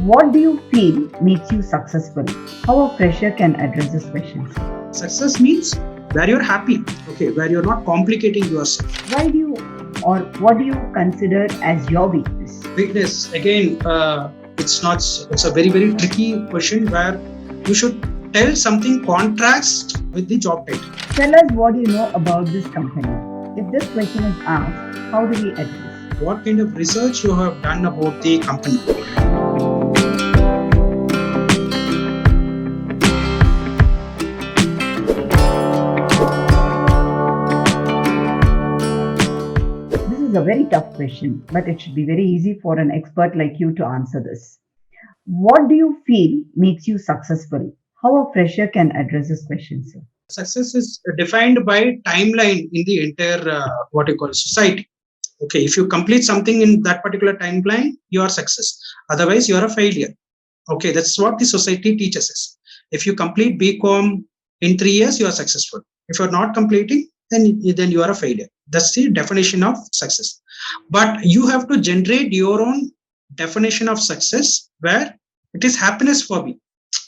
What do you feel makes you successful? How a fresher can address these questions? Success means where you're happy, okay, where you're not complicating yourself. Why do you or what do you consider as your weakness? Weakness, again, it's a very, very tricky question where you should tell something contrast with the job title. Tell us what you know about this company. If this question is asked, how do we address? What kind of research you have done about the company? This is a very tough question, but it should be very easy for an expert like you to answer this. What do you feel makes you successful? How a fresher can address this question, sir? Success is defined by timeline in the entire what you call society. Okay, if you complete something in that particular timeline, you are success. Otherwise, you are a failure. Okay, that's what the society teaches us. If you complete BCom in 3 years, you are successful. If you're not completing, then you are a failure. That's the definition of success. But you have to generate your own definition of success where it is happiness for me.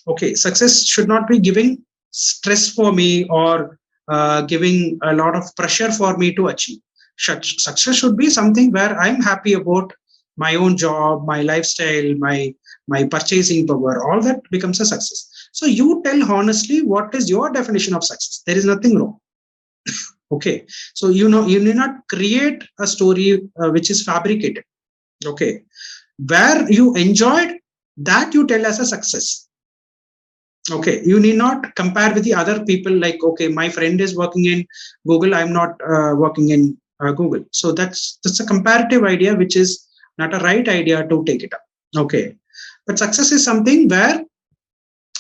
Okay, success should not be giving stress for me or giving a lot of pressure for me to achieve. Success should be something where I'm happy about my own job, my lifestyle, my purchasing power. All that becomes a success. So you tell honestly what is your definition of success. There is nothing wrong. Okay, so you need not create a story which is fabricated. Okay, where you enjoyed that you tell as a success. Okay, you need not compare with the other people like, okay, my friend is working in Google, I'm not working in Google. So that's a comparative idea which is not a right idea to take it up. Okay, but success is something where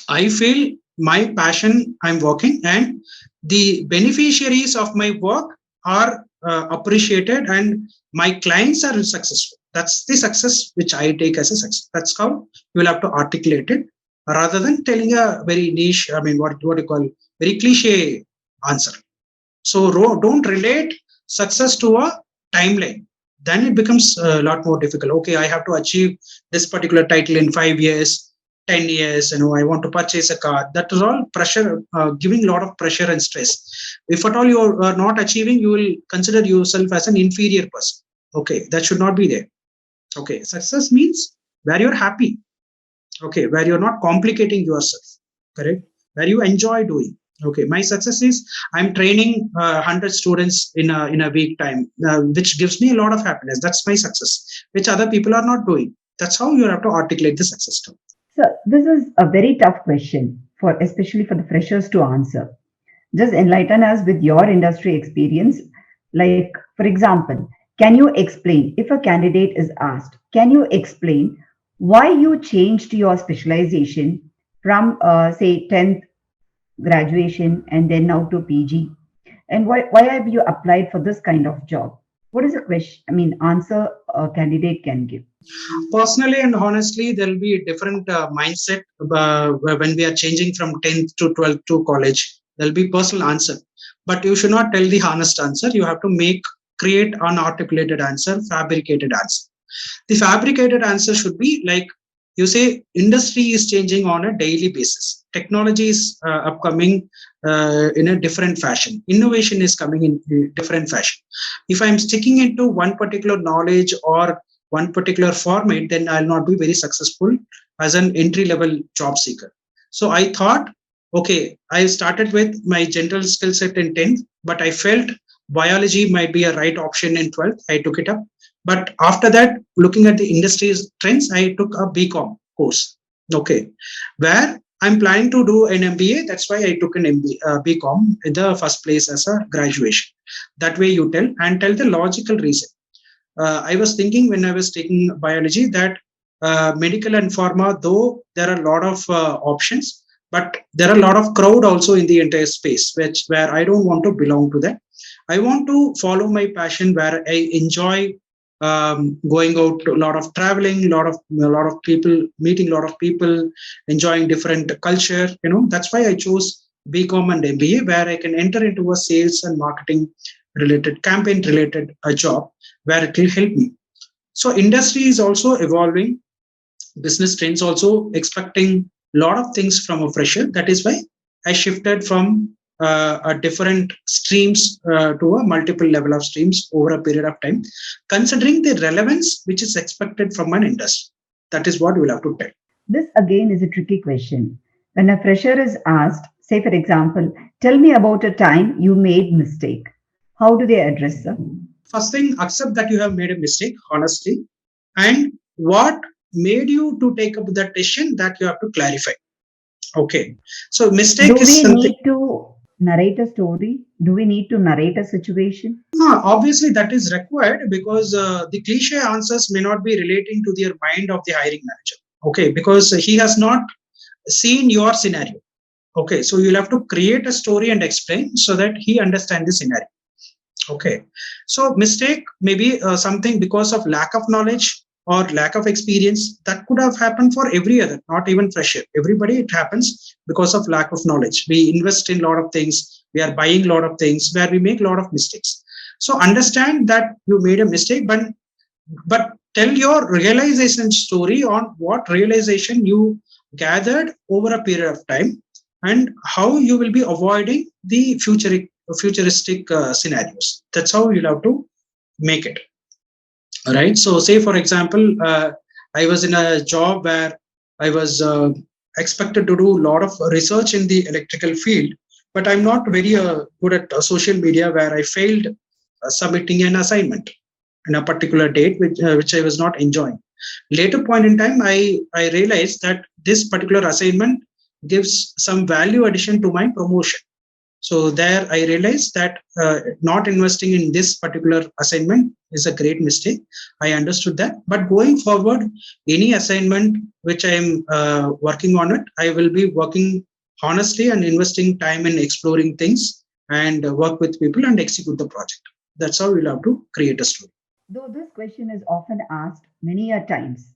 I feel my passion I'm working and the beneficiaries of my work are appreciated and my clients are successful. That's the success which I take as a success. That's how you will have to articulate it rather than telling a very niche, I mean, what you call very cliche answer. So don't relate success to a timeline. Then it becomes a lot more difficult. Okay, I have to achieve this particular title in 5 years, 10 years. I want to purchase a car. That is all pressure, giving a lot of pressure and stress. If at all you are not achieving, you will consider yourself as an inferior person. Okay, that should not be there. Okay, success means where you're happy. Okay, where you're not complicating yourself, correct, where you enjoy doing. Okay, my success is I'm training 100 students in a week time, which gives me a lot of happiness. That's my success, which other people are not doing. That's how you have to articulate the success to. So this is a very tough question for especially for the freshers to answer. Just enlighten us with your industry experience. Like, for example, can you explain if a candidate is asked, can you explain why you changed your specialization from, say, 10th graduation and then now to PG? And why have you applied for this kind of job? What is the question? I mean, answer a candidate can give. Personally and honestly, there will be a different mindset when we are changing from 10th to 12th to college. There'll be personal answer, but you should not tell the honest answer. You have to create an articulated answer, fabricated answer. The fabricated answer should be like, you say industry is changing on a daily basis. Technology is upcoming in a different fashion. Innovation is coming in a different fashion. If I'm sticking into one particular knowledge or one particular format, then I'll not be very successful as an entry level job seeker. So I thought, okay, I started with my general skill set in 10th, but I felt biology might be a right option in 12th. I took it up. But after that, looking at the industry's trends, I took a BCom course. Okay, where I'm planning to do an MBA. That's why I took an BCom in the first place as a graduation. That way you tell the logical reason. I was thinking when I was taking biology that medical and pharma, though there are a lot of options, but there are a lot of crowd also in the entire space, where I don't want to belong to that. I want to follow my passion where I enjoy going out to a lot of traveling, a lot of people, meeting a lot of people, enjoying different culture. That's why I chose BCom and MBA, where I can enter into a sales and marketing related, campaign related job where it will help me. So industry is also evolving. business trends also expecting a lot of things from a fresher. That is why I shifted from a different streams to a multiple level of streams over a period of time, considering the relevance which is expected from an industry. That is what you will have to tell. This again is a tricky question. When a fresher is asked, say for example, tell me about a time you made mistake. How do they address that? First thing, accept that you have made a mistake, honestly, and what made you to take up that decision, that you have to clarify. Okay, so Do mistake is we something. need to narrate a story? Do we need to narrate a situation? Obviously, that is required because the cliche answers may not be relating to the mind of the hiring manager. Okay, because he has not seen your scenario. Okay, so you'll have to create a story and explain so that he understands the scenario. Okay, so mistake may be something because of lack of knowledge or lack of experience. That could have happened for every other, not even fresher. Everybody, it happens because of lack of knowledge. We invest in a lot of things. We are buying a lot of things where we make a lot of mistakes. So understand that you made a mistake, but tell your realization story on what realization you gathered over a period of time and how you will be avoiding the futuristic scenarios. That's how you'll have to make it. All right. So, say for example, I was in a job where I was expected to do a lot of research in the electrical field, but I'm not very good at social media, where I failed submitting an assignment in a particular date, which I was not enjoying. Later point in time, I realized that this particular assignment gives some value addition to my promotion. So there I realized that not investing in this particular assignment is a great mistake. I understood that. But going forward, any assignment which I am working on it, I will be working honestly and investing time in exploring things and work with people and execute the project. That's how we'll have to create a story. Though this question is often asked many a times,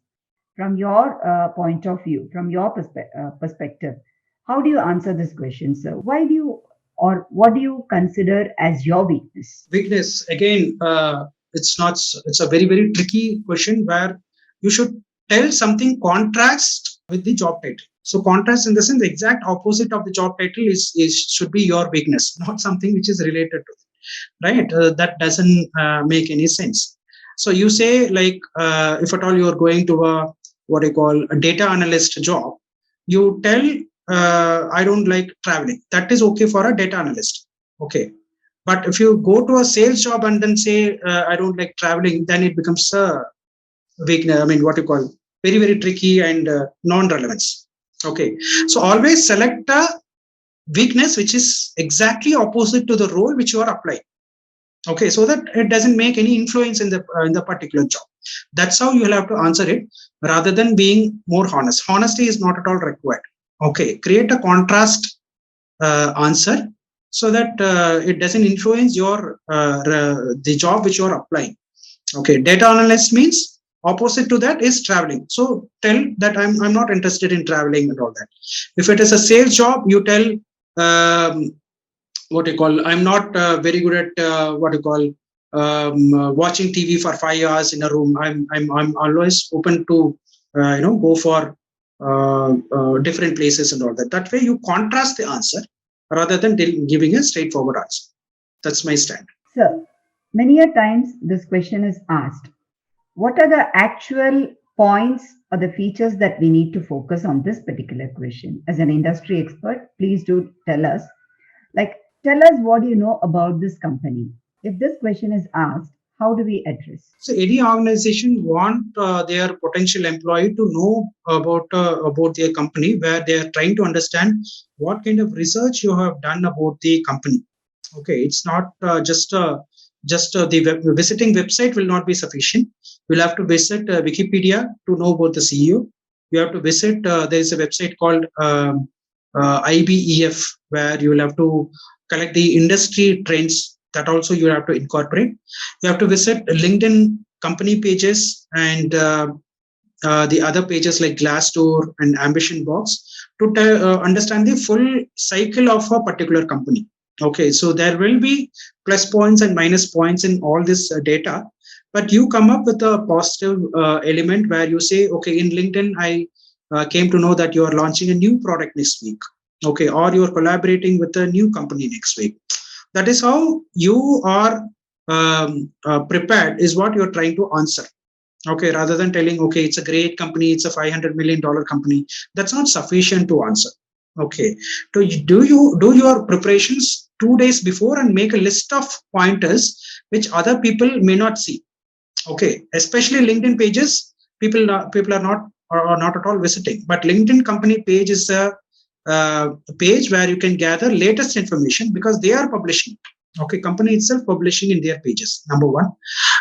from your point of view, from your perspective, how do you answer this question, sir? Why do you or what do you consider as your weakness? Weakness, again, it's not. It's a very very tricky question where you should tell something contrast with the job title. So contrast in the sense, the exact opposite of the job title is should be your weakness, not something which is related to it, right? That doesn't make any sense. So you say, like, if at all you are going to a what I call a data analyst job, you tell I don't like traveling. That is okay for a data analyst. Okay, but if you go to a sales job and then say I don't like traveling, then it becomes a weakness. I mean, what you call very very tricky and non-relevance. Okay, so always select a weakness which is exactly opposite to the role which you are applying. Okay, so that it doesn't make any influence in the particular job. That's how you will have to answer it, rather than being more honest. Honesty is not at all required. Okay, create a contrast answer so that it doesn't influence your the job which you are applying. Okay, data analyst means opposite to that is traveling. So tell that I'm not interested in traveling and all that. If it is a sales job, you tell what you call I'm not very good at what you call watching TV for 5 hours in a room. I'm always open to go for different places and all that. That way you contrast the answer rather than giving a straightforward answer. That's my stand. Sir, many a times this question is asked. What are the actual points or the features that we need to focus on this particular question? As an industry expert, please do tell us. Like, tell us what you know about this company. If this question is asked, how do we address? So any organization want their potential employee to know about their company, where they are trying to understand what kind of research you have done about the company. Okay, it's not just the visiting website will not be sufficient. We'll have to visit Wikipedia to know about the CEO. You have to visit. There is a website called IBEF, where you will have to collect the industry trends. That also you have to incorporate. You have to visit LinkedIn company pages and the other pages like Glassdoor and Ambition Box to understand the full cycle of a particular company. Okay, so there will be plus points and minus points in all this data, but you come up with a positive element where you say, okay, in LinkedIn I came to know that you are launching a new product next week, okay, or you're collaborating with a new company next week. That is how you are prepared, is what you're trying to answer. Okay, rather than telling, okay, it's a great company, it's a $500 million company, that's not sufficient to answer. Okay, do your preparations 2 days before and make a list of pointers which other people may not see. Okay, especially LinkedIn pages, people are not at all visiting, but LinkedIn company page is a page where you can gather latest information because they are publishing. Okay, company itself publishing in their pages, number one.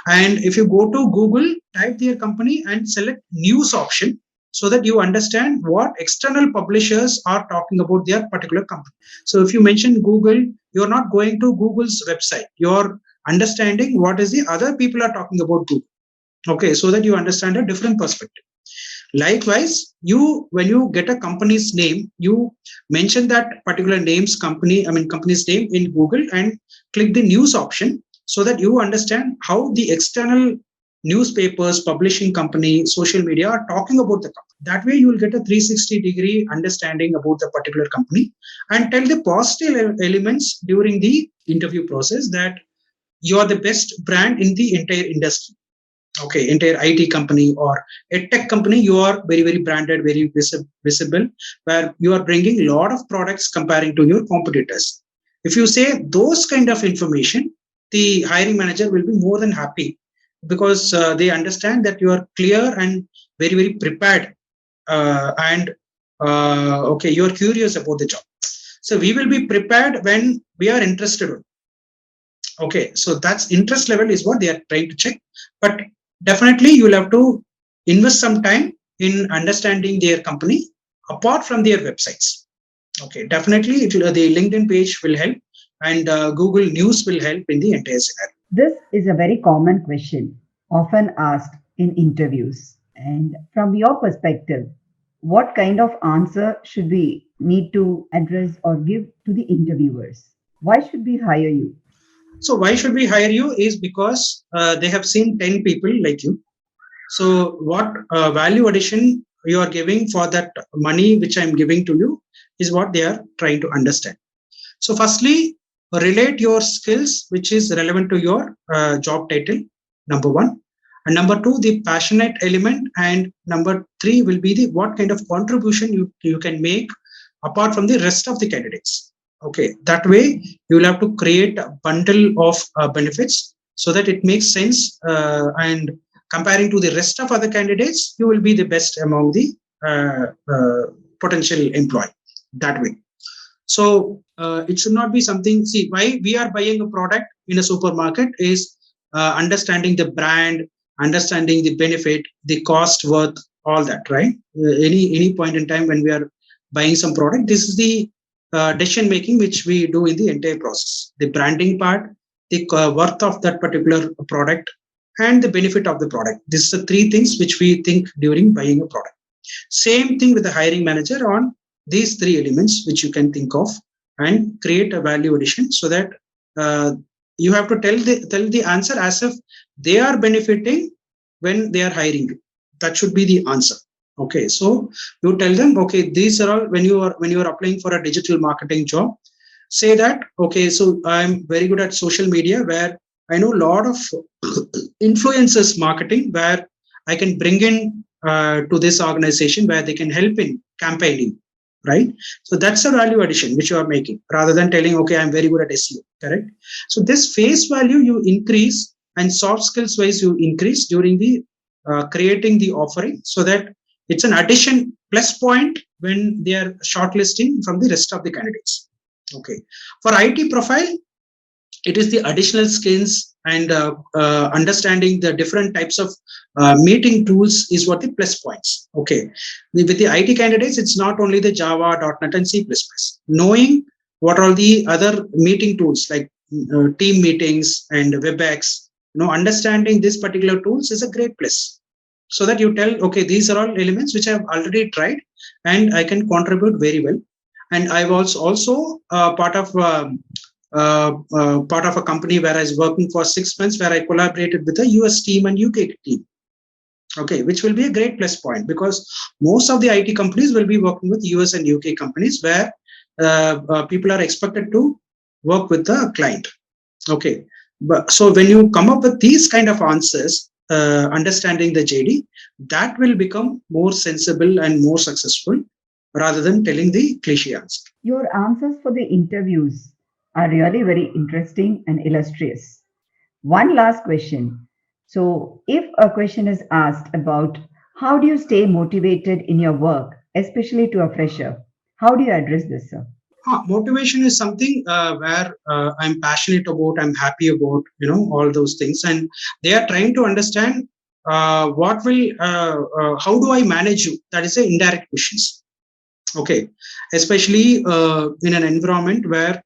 And if you go to Google, type their company and select news option, so that you understand what external publishers are talking about their particular company. So if you mention Google, you're not going to Google's website, you're understanding what is the other people are talking about Google. Okay, so that you understand a different perspective. Likewise, you, when you get a company's name, you mention that particular name's company, I mean company's name in Google, and click the news option, so that you understand how the external newspapers, publishing company, social media are talking about the company. That way, you will get a 360-degree understanding about the particular company, and tell the positive elements during the interview process, that you are the best brand in the entire industry. Okay, entire IT company or a tech company, you are very, very branded, very visible, where you are bringing a lot of products comparing to your competitors. If you say those kind of information, the hiring manager will be more than happy, because they understand that you are clear and very, very prepared, and okay, you are curious about the job. So we will be prepared when we are interested. Okay, so that's interest level is what they are trying to check. But definitely you will have to invest some time in understanding their company apart from their websites. Okay, definitely the LinkedIn page will help, and Google News will help in the entire scenario. This is a very common question, often asked in interviews. And from your perspective, what kind of answer should we need to address or give to the interviewers? Why should we hire you? So why should we hire you is because they have seen 10 people like you. So what value addition you are giving for that money which I'm giving to you is what they are trying to understand. So firstly, relate your skills which is relevant to your job title, number one. And number two, the passionate element. And number three will be the what kind of contribution you can make apart from the rest of the candidates. Okay, that way you will have to create a bundle of benefits, so that it makes sense, and comparing to the rest of other candidates, you will be the best among the potential employee, that way. So it should not be something. See, why we are buying a product in a supermarket is understanding the brand, understanding the benefit, the cost worth, all that, right? Any point in time when we are buying some product, this is the decision making which we do in the entire process. The branding part, the worth of that particular product, and the benefit of the product. These are the three things which we think during buying a product. Same thing with the hiring manager on these three elements which you can think of, and create a value addition, so that uh, you have to tell the answer as if they are benefiting when they are hiring you. That should be the answer. Okay, so you tell them, okay, these are all, when you are applying for a digital marketing job, say that, okay, so I'm very good at social media, where I know a lot of influencers marketing, where I can bring in to this organization where they can help in campaigning, right? So that's a value addition which you are making, rather than telling, okay, I'm very good at SEO, correct? So this face value you increase, and soft skills wise you increase during the creating the offering, so that it's an addition plus point when they are shortlisting from the rest of the candidates. Okay, for IT profile, it is the additional skills, and understanding the different types of meeting tools is what the plus points. Okay, with the IT candidates, it's not only the Java, .NET, and C++. Knowing what are the other meeting tools like team meetings and WebEx, understanding these particular tools is a great plus. So that you tell, okay, these are all elements which I have already tried, and I can contribute very well. And I was also part of part of a company where I was working for 6 months, where I collaborated with a US team and UK team. Okay, which will be a great plus point, because most of the IT companies will be working with US and UK companies where people are expected to work with the client. Okay, but so when you come up with these kind of answers, understanding the JD, that will become more sensible and more successful rather than telling the cliche answer. Your answers for the interviews are really very interesting and illustrious. One last question. So, if a question is asked about how do you stay motivated in your work, especially to a fresher, how do you address this, sir? Motivation is something where I'm passionate about, I'm happy about, all those things, and they are trying to understand how do I manage you? That is a indirect questions. Okay, especially in an environment where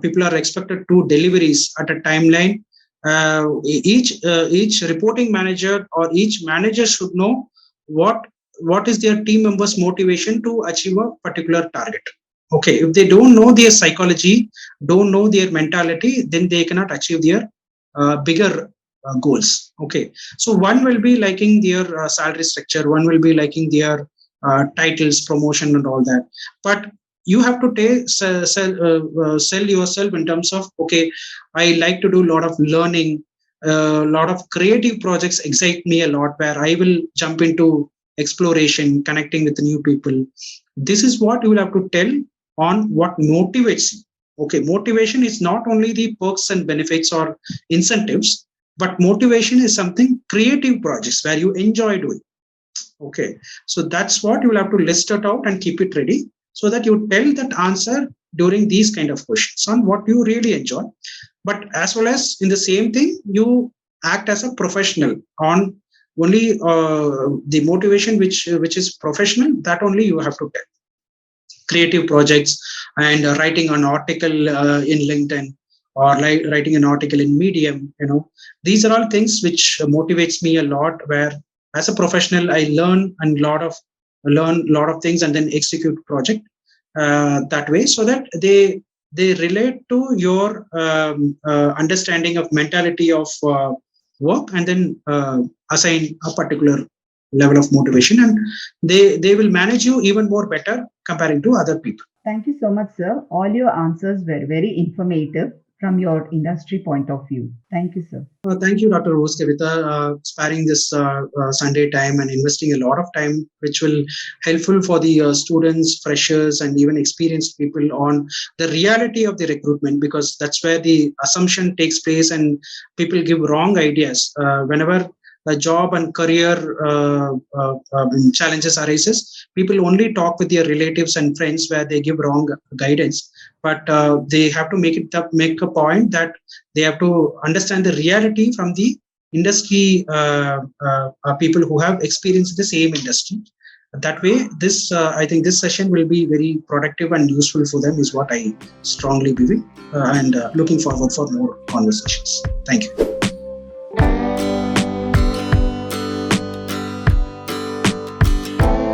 people are expected to deliveries at a timeline. Each reporting manager or each manager should know what is their team members' motivation to achieve a particular target. Okay, if they don't know their psychology, don't know their mentality, then they cannot achieve their bigger goals. Okay, so one will be liking their salary structure, one will be liking their titles, promotion, and all that. But you have to sell yourself in terms of, okay, I like to do a lot of learning, a lot of creative projects excite me a lot, where I will jump into exploration, connecting with new people. This is what you will have to tell on what motivates you. Okay, motivation is not only the perks and benefits or incentives, but motivation is something creative projects where you enjoy doing. Okay, so that's what you will have to list it out and keep it ready, so that you tell that answer during these kind of questions on what you really enjoy. But as well as in the same thing, you act as a professional on only the motivation which is professional, that only you have to tell. Creative projects and writing an article in LinkedIn, or like writing an article in Medium, these are all things which motivates me a lot, where as a professional I learn a lot of things and then execute project that way, so that they relate to your understanding of mentality of work, and then assign a particular level of motivation, and they will manage you even more better comparing to other people. Thank you so much, sir. All your answers were very informative from your industry point of view. Thank you, sir. Thank you, Dr. Rose Kavita, sparing this Sunday time and investing a lot of time, which will helpful for the students, freshers, and even experienced people on the reality of the recruitment, because that's where the assumption takes place and people give wrong ideas. Whenever a job and career challenges arises, people only talk with their relatives and friends, where they give wrong guidance. But they have to make a point that they have to understand the reality from the industry people who have experienced the same industry. That way, this I think this session will be very productive and useful for them, is what I strongly believe, and looking forward for more conversations. Thank you.